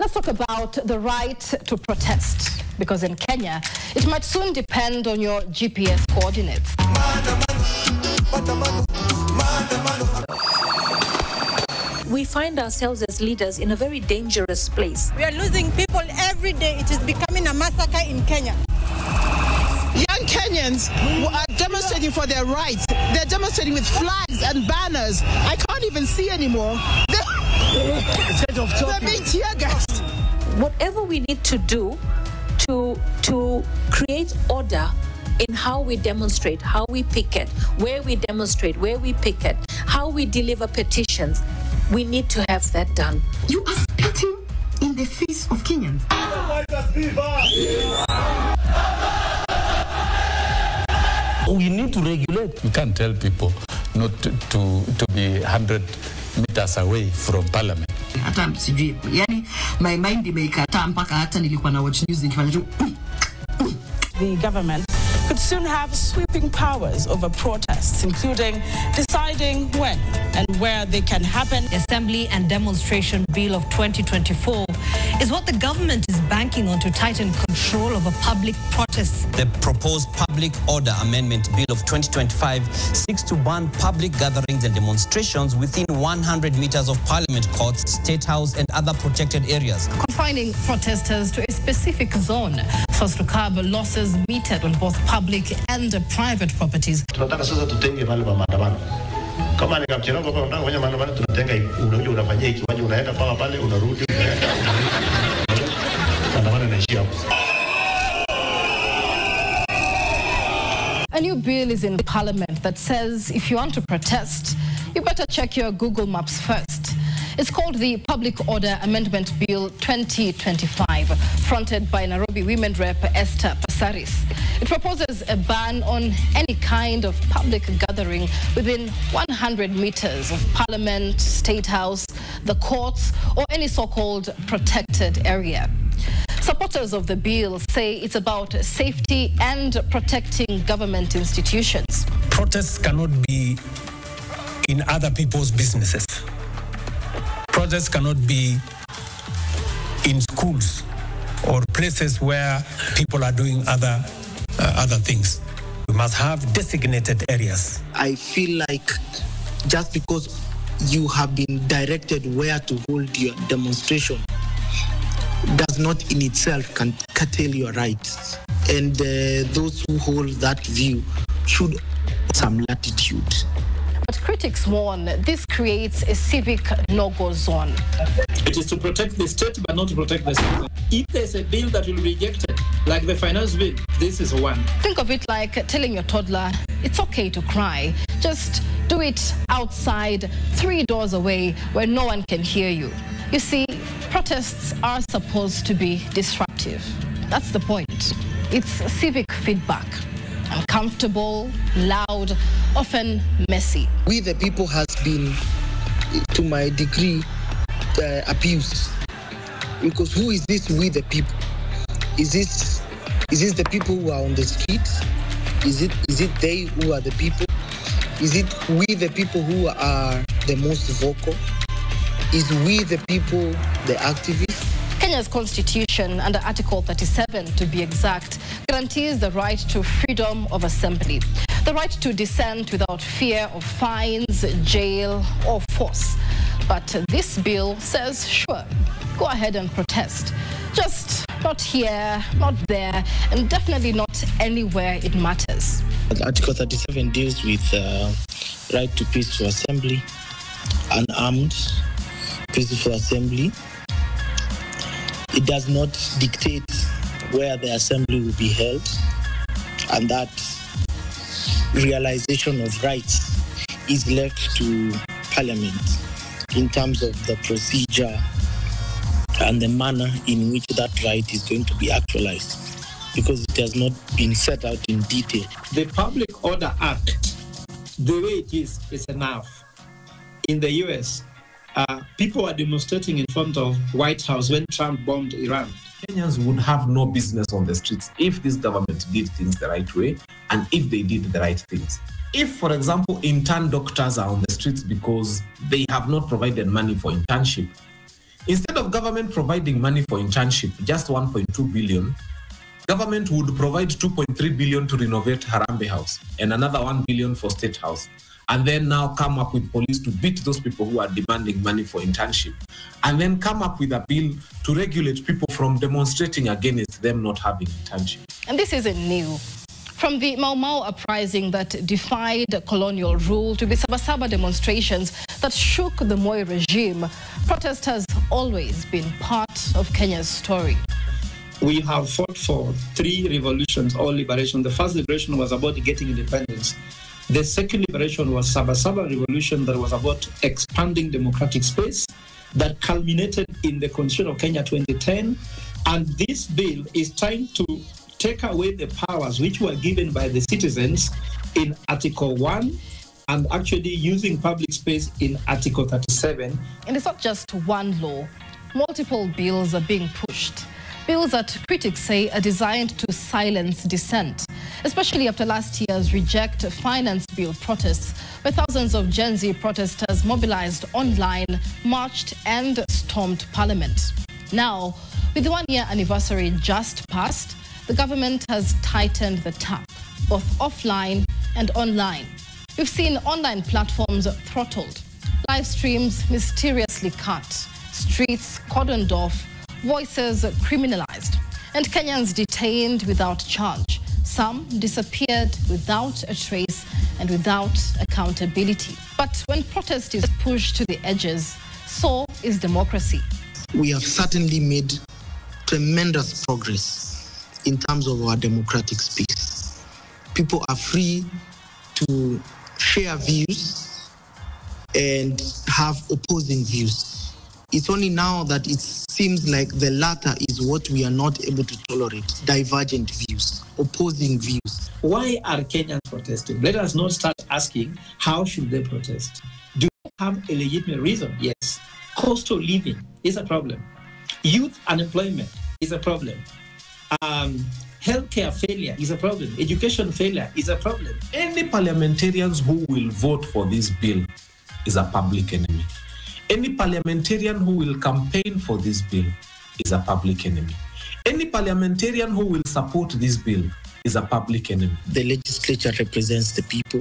Let's talk about the right to protest, because in Kenya, it might soon depend on your GPS coordinates. We find ourselves as leaders in a very dangerous place. We are losing people every day. It is becoming a massacre in Kenya. Young Kenyans who are demonstrating for their rights. They're demonstrating with flags and banners. I can't even see anymore. They're being tear gassed. Whatever we need to do to create order in how we demonstrate, how we picket, where we demonstrate, where we picket, how we deliver petitions, we need to have that done. You are spitting in the face of Kenyans. We need to regulate. You can't tell people not to be 100 meters away from parliament. Hata sijui, yani my mind imeikataa mpaka hata nilikuwa na watch news nikifanya tu. The government could soon have sweeping powers over protests, including deciding when and where they can happen. The Assembly and Demonstration Bill of 2024 is what the government is banking on to tighten control over public protests. The proposed Public Order Amendment Bill of 2025 seeks to ban public gatherings and demonstrations within 100 meters of Parliament courts, State House and other protected areas. Confining protesters to a specific zone so as to curb losses meted on both public and private properties. Tunataka sasa tutenge mahali pa maandamano. Kama ni Kapchiroko hapa unataka kufanya maandamano, tunatenga unakuja unafanyia kiwanja, unaenda paka pale unarudi unaenda. Maandamano yanaishia hapo. A new bill is in Parliament that says if you want to protest, you better check your Google Maps first. It's called the Public Order Amendment Bill 2025, fronted by Nairobi Women Rep Esther Passaris. It proposes a ban on any kind of public gathering within 100 meters of Parliament, State House, the courts, or any so-called protected area. Supporters of the bill say it's about safety and protecting government institutions. Protests cannot be in other people's businesses. Protests cannot be in schools or places where people are doing other things. We must have designated areas. I feel like just because you have been directed where to hold your demonstration does not in itself can curtail your rights. And those who hold that view should have some latitude. But critics warn this creates a civic no-go zone. It is to protect the state, but not to protect the citizen. If there's a bill that will be rejected, like the finance bill, this is one. Think of it like telling your toddler, it's okay to cry. Just do it outside, 3 doors away, where no one can hear you. You see, protests are supposed to be disruptive. That's the point. It's civic feedback. Uncomfortable, loud, often messy. We the people has been, to my degree, abused. Because who is this we the people? Is this the people who are on the streets? Is it they who are the people? Is it we the people who are the most vocal? Is we the people the activists? Kenya's constitution, under Article 37 to be exact, guarantees the right to freedom of assembly, the right to dissent without fear of fines, jail or force. But this bill says, sure, go ahead and protest. Just not here, not there, and definitely not anywhere it matters. Article 37 deals with right to peaceful assembly, unarmed peaceful assembly. It does not dictate where the assembly will be held, and that realization of rights is left to Parliament in terms of the procedure and the manner in which that right is going to be actualized, because it has not been set out in detail. The Public Order Act, the way it is enough. In the US, people are demonstrating in front of White House when Trump bombed Iran. Kenyans would have no business on the streets if this government did things the right way and if they did the right things. If, for example, intern doctors are on the streets because they have not provided money for internship, Instead of government providing money for internship, just 1.2 billion, government would provide 2.3 billion to renovate Harambee House and another 1 billion for State House. And then now come up with police to beat those people who are demanding money for internship. And then come up with a bill to regulate people from demonstrating against them not having internship. And this isn't new. From the Mau Mau uprising that defied colonial rule to the Sabasaba demonstrations that shook the Moi regime, protest has always been part of Kenya's story. We have fought for 3 revolutions or liberation. The first liberation was about getting independence. The second liberation was Sabasaba revolution that was about expanding democratic space that culminated in the Constitution of Kenya 2010. And this bill is trying to take away the powers which were given by the citizens in Article 1 and actually using public space in Article 37. And it's not just one law. Multiple bills are being pushed. Bills that critics say are designed to silence dissent, especially after last year's Reject Finance Bill protests, where thousands of Gen Z protesters mobilized online, marched and stormed Parliament. Now, with the 1-year anniversary just passed, the government has tightened the tap, both offline and online. We've seen online platforms throttled, live streams mysteriously cut, streets cordoned off, voices criminalized, and Kenyans detained without charge. Some disappeared without a trace and without accountability. But when protest is pushed to the edges, so is democracy. We have certainly made tremendous progress in terms of our democratic space. People are free to share views and have opposing views. It's only now that it seems like the latter is what we are not able to tolerate, divergent views, opposing views. Why are Kenyans protesting? Let us not start asking, how should they protest? Do they have a legitimate reason? Yes. Cost of living is a problem. Youth unemployment is a problem. Healthcare failure is a problem. Education failure is a problem. Any parliamentarians who will vote for this bill is a public enemy. Any parliamentarian who will campaign for this bill is a public enemy. Any parliamentarian who will support this bill is a public enemy. The legislature represents the people,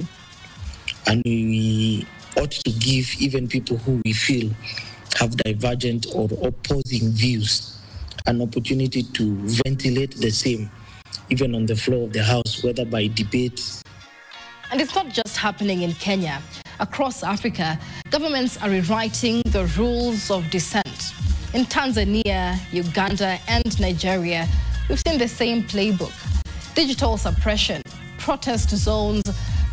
and we ought to give even people who we feel have divergent or opposing views an opportunity to ventilate the same, even on the floor of the House, whether by debate. And it's not just happening in Kenya. Across Africa, governments are rewriting the rules of dissent. In Tanzania, Uganda, and Nigeria, we've seen the same playbook. Digital suppression, protest zones,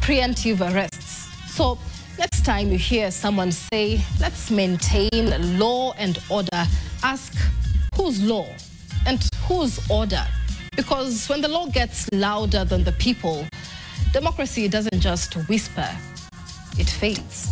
preemptive arrests. So next time you hear someone say, let's maintain law and order, ask, whose law and whose order? Because when the law gets louder than the people, democracy doesn't just whisper, it fades.